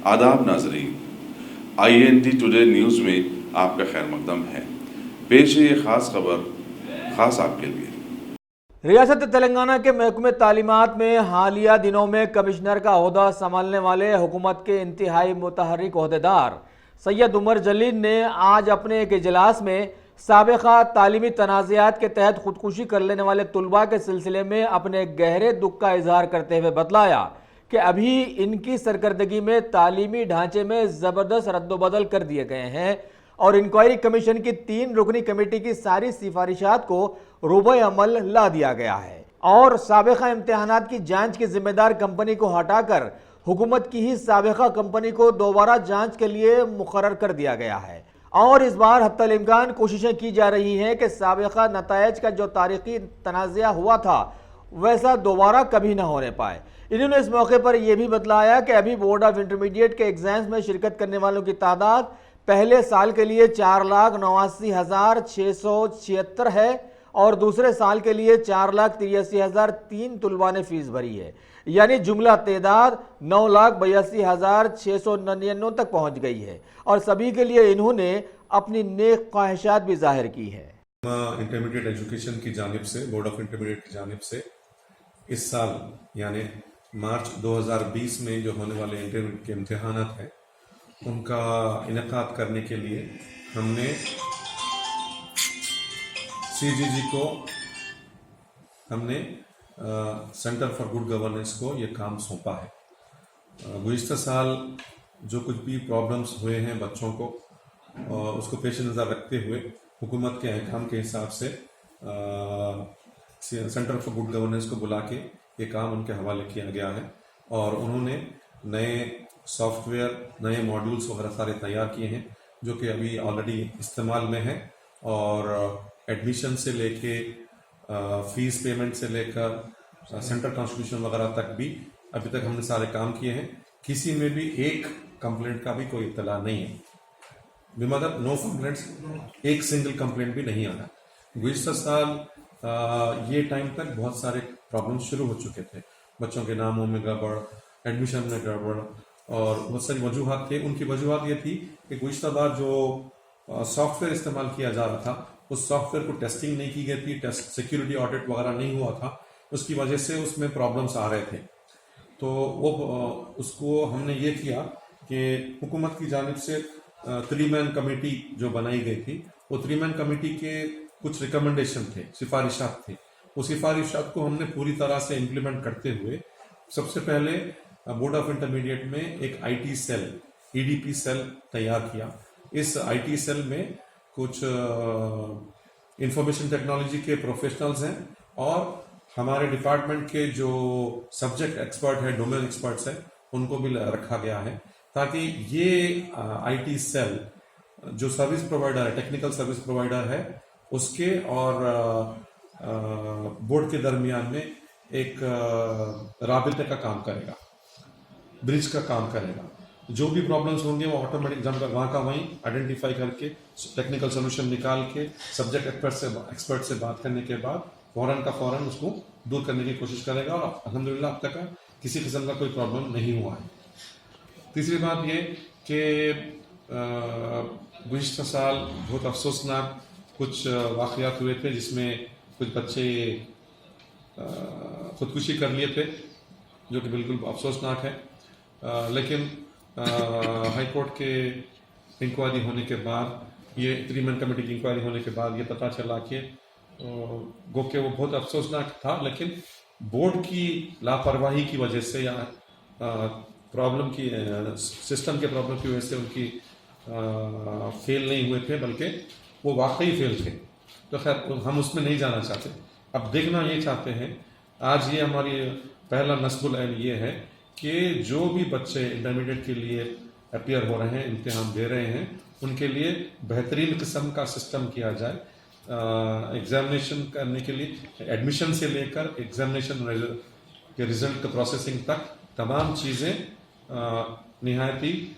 आदाब नाजरीन, INT today news में आपका खैर मकदम है। पेश है ये ख़ास खबर ख़ास आपके लिए। रियासत तेलंगाना के महकमे तालीमात में हालिया दिनों में कमिश्नर का ओहदा संभालने वाले हुकूमत के इंतहाई मुतहर्रिक ओहदेदार सैयद उमर जलील ने आज अपने एक इजलास में साबिक़ा तालीमी तनाज़ात के तहत खुदकुशी कर लेने वाले तुलबा के सिलसिले में अपने गहरे दुख का इजहार करते हुए बतलाया कि अभी इनकी सरकर्दगी में तालीमी ढांचे में ज़बरदस्त रद्दोबदल कर दिए गए हैं और इंक्वायरी कमीशन की 3 रुकनी कमेटी की सारी सिफारिशात को रूबे अमल ला दिया गया है और साबिक़ा इम्तिहानात की जांच की जिम्मेदार कंपनी को हटाकर हुकूमत की ही साबिक़ा कंपनी को दोबारा जांच के लिए मुकर्रर कर दिया गया है और इस बार हत्तल इम्कान कोशिशें की जा रही हैं कि साबिक़ा नतायज का जो तारीखी तनाज़ा हुआ था वैसा दोबारा कभी ना होने पाए। इन्होंने इस मौके पर यह भी बतलाया कि अभी बोर्ड ऑफ इंटरमीडिएट के एग्जाम्स में शिरकत करने वालों की तादाद पहले साल के लिए 4,89,676 है और दूसरे साल के लिए 4,83,003 तुलबा ने फीस भरी है, यानी जुमला तादाद 9,82,699 तक पहुंच गई है और सभी के लिए इन्होंने अपनी नेक ख्वाहिशात भी जाहिर की है। इंटरमीडिएट एजुकेशन की जानिब से, बोर्ड ऑफ इंटरमीडिएट की जानिब से इस साल यानी मार्च 2020 में जो होने वाले इंटरमीडिएट के इम्तिहानात हैं उनका इनेकाद करने के लिए हमने CGG को हमने सेंटर फॉर गुड गवर्नेंस को ये काम सौंपा है। गुज़िश्ता साल जो कुछ भी प्रॉब्लम्स हुए हैं बच्चों को उसको पेश नज़र रखते हुए हुकूमत के अहकाम के हिसाब से सेंटर फॉर गुड गवर्नेंस को बुला के ये काम उनके हवाले किया गया है और उन्होंने नए सॉफ्टवेयर, नए मॉड्यूल्स वगैरह सारे तैयार किए हैं जो कि अभी ऑलरेडी इस्तेमाल में हैं और एडमिशन से लेके फीस पेमेंट से लेकर सेंटर कॉन्स्टिट्यूशन वगैरह तक भी अभी तक हमने सारे काम किए हैं। किसी में भी एक कंप्लेंट का भी कोई इत्तला नहीं है, मतलब नो कंप्लेंट्स, एक सिंगल कंप्लेंट भी नहीं आना। गुज़िश्ता साल ये टाइम तक बहुत सारे प्रॉब्लम शुरू हो चुके थे, बच्चों के नामों में गड़बड़, एडमिशन में गड़बड़ और बहुत सारी वजूहात थे। उनकी वजूहात ये थी कि गुज़िश्ता बार जो सॉफ्टवेयर इस्तेमाल किया जा रहा था उस सॉफ्टवेयर को टेस्टिंग नहीं की गई थी, टेस्ट सिक्योरिटी ऑडिट वगैरह नहीं हुआ था, उसकी वजह से उसमें प्रॉब्लम्स आ रहे थे। तो वो उसको हमने ये किया कि हुकूमत की जानिब से 3 मैन कमेटी जो बनाई गई थी वो 3 मैन कमेटी के कुछ रिकमेंडेशन थे, सिफारिशात थे। वो सिफारिशात को हमने पूरी तरह से इम्प्लीमेंट करते हुए सबसे पहले बोर्ड ऑफ इंटरमीडिएट में एक IT सेल, EDP सेल तैयार किया। इस IT सेल में कुछ इंफॉर्मेशन टेक्नोलॉजी के प्रोफेशनल्स हैं और हमारे डिपार्टमेंट के जो सब्जेक्ट एक्सपर्ट है, डोमेन एक्सपर्ट्स हैं, उनको भी रखा गया है ताकि ये IT सेल जो सर्विस प्रोवाइडर है, टेक्निकल सर्विस प्रोवाइडर है, उसके और बोर्ड के दरमियान में एक राबिते का काम करेगा, ब्रिज का काम करेगा। जो भी प्रॉब्लम्स होंगे वो ऑटोमेटिक जब वहाँ का वहीं आइडेंटिफाई करके टेक्निकल सोल्यूशन निकाल के सब्जेक्ट एक्सपर्ट से बात करने के बाद फौरन का फौरन उसको दूर करने की कोशिश करेगा और अल्हम्दुलिल्लाह अब तक किसी किस्म का कोई प्रॉब्लम नहीं हुआ है। तीसरी बात ये कि गुज़िश्ता साल बहुत अफसोसनाक कुछ वाक़यात हुए थे जिसमें कुछ बच्चे खुदकुशी कर लिए थे जो कि बिल्कुल अफसोसनाक है, लेकिन हाई कोर्ट के इंक्वायरी होने के बाद, ये 3 मैन कमेटी की इंक्वायरी होने के बाद ये पता चला कि गो के वो बहुत अफसोसनाक था, लेकिन बोर्ड की लापरवाही की वजह से या प्रॉब्लम की सिस्टम के प्रॉब्लम की वजह से उनकी फेल नहीं हुए थे, बल्कि वो वाकई फेल थे। तो खैर हम उसमें नहीं जाना चाहते। अब देखना ये चाहते हैं, आज ये हमारी पहला नस्बुल ऐन ये है कि जो भी बच्चे इंटरमीडिएट के लिए अपीयर हो रहे हैं, इम्तिहान दे रहे हैं, उनके लिए बेहतरीन किस्म का सिस्टम किया जाए। एग्जामिनेशन करने के लिए एडमिशन से लेकर एग्जामिनेशन के रिजल्ट का प्रोसेसिंग तक तमाम चीज़ें निहायती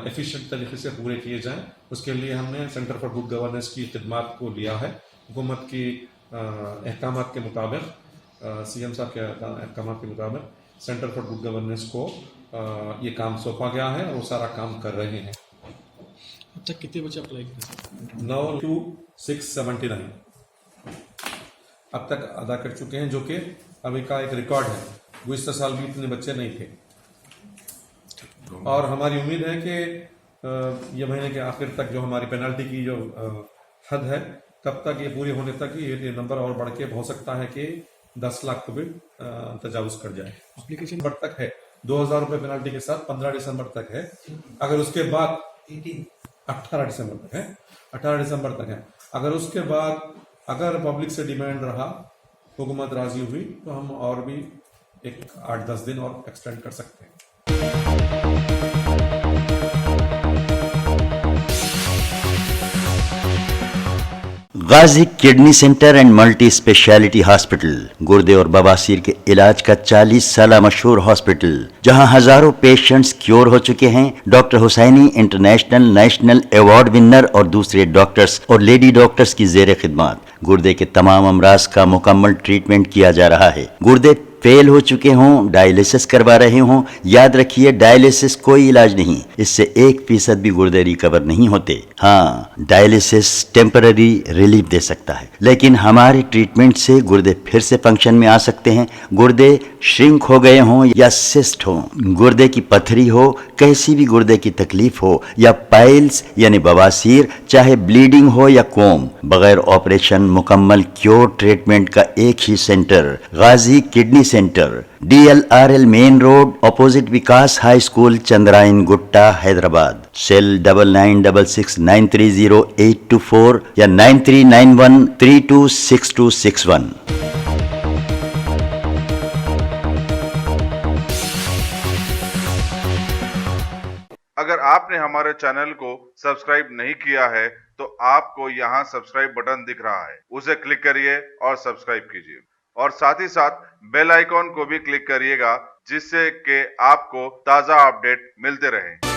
एफिशिएंट तरीके से पूरे किए जाएं। उसके लिए हमने सेंटर फॉर गुड गवर्नेंस की खिदमात को लिया है। हुकूमत की अहकामात के मुताबिक, CM साहब के अहकामात के मुताबिक सेंटर फॉर गुड गवर्नेंस को ये काम सौंपा गया है और वो सारा काम कर रहे हैं। अब तक कितने बच्चे अप्लाई किए? 9,679 अब तक अदा कर चुके हैं, जो कि अभी का एक रिकॉर्ड है। गुज़िश्ता साल भी इतने बच्चे नहीं थे और हमारी उम्मीद है कि ये महीने के आखिर तक जो हमारी पेनल्टी की जो हद है, तब तक ये पूरी होने तक ये नंबर और बढ़ के हो सकता है कि 10 लाख को भी तजावुज कर जाए। एप्लीकेशन दिसंबर तक है, 2,000 रुपये पेनल्टी के साथ 15 दिसंबर तक है। अगर उसके बाद 18 दिसंबर तक है, 18 दिसंबर तक है। अगर उसके बाद अगर पब्लिक से डिमांड रहा, हुकूमत राजी हुई, तो हम और भी एक 8-10 दिन और एक्सटेंड कर सकते हैं। Ghazi kidney centre and multi speciality hospital, गुर्दे और बवासीर के इलाज का 40 साल मशहूर हॉस्पिटल, जहां हजारों पेशेंट्स क्योर हो चुके हैं। Doctor Husaini international national award winner और दूसरे डॉक्टर्स और लेडी डॉक्टर्स की जेर खिदमत गुर्दे के तमाम अमराज का मुकम्मल ट्रीटमेंट किया जा रहा है। गुर्दे फेल हो चुके हों, डायलिसिस करवा रहे हों, याद रखिए डायलिसिस कोई इलाज नहीं, इससे 1% भी गुर्दे रिकवर नहीं होते। हाँ, डायलिसिस टेम्पररी रिलीफ दे सकता है, लेकिन हमारे ट्रीटमेंट से गुर्दे फिर से फंक्शन में आ सकते हैं। गुर्दे श्रिंक हो गए हों या सिस्ट हो, गुर्दे की पथरी हो, कैसी भी गुर्दे की तकलीफ हो, या पाइल्स यानी बवासीर, चाहे ब्लीडिंग हो या कोम, बगैर ऑपरेशन मुकम्मल क्योर ट्रीटमेंट का एक ही centre, Ghazi kidney centre, DLRL main road, opposite Vikas high school, Chandrayan Gutta, Hyderabad. Cell 9966930824 या 9391326261। अगर आपने हमारे चैनल को सब्सक्राइब नहीं किया है तो आपको यहाँ सब्सक्राइब बटन दिख रहा है, उसे क्लिक करिए और सब्सक्राइब कीजिए और साथ ही साथ बेल आइकॉन को भी क्लिक करिएगा, जिससे कि आपको ताज़ा अपडेट मिलते रहें।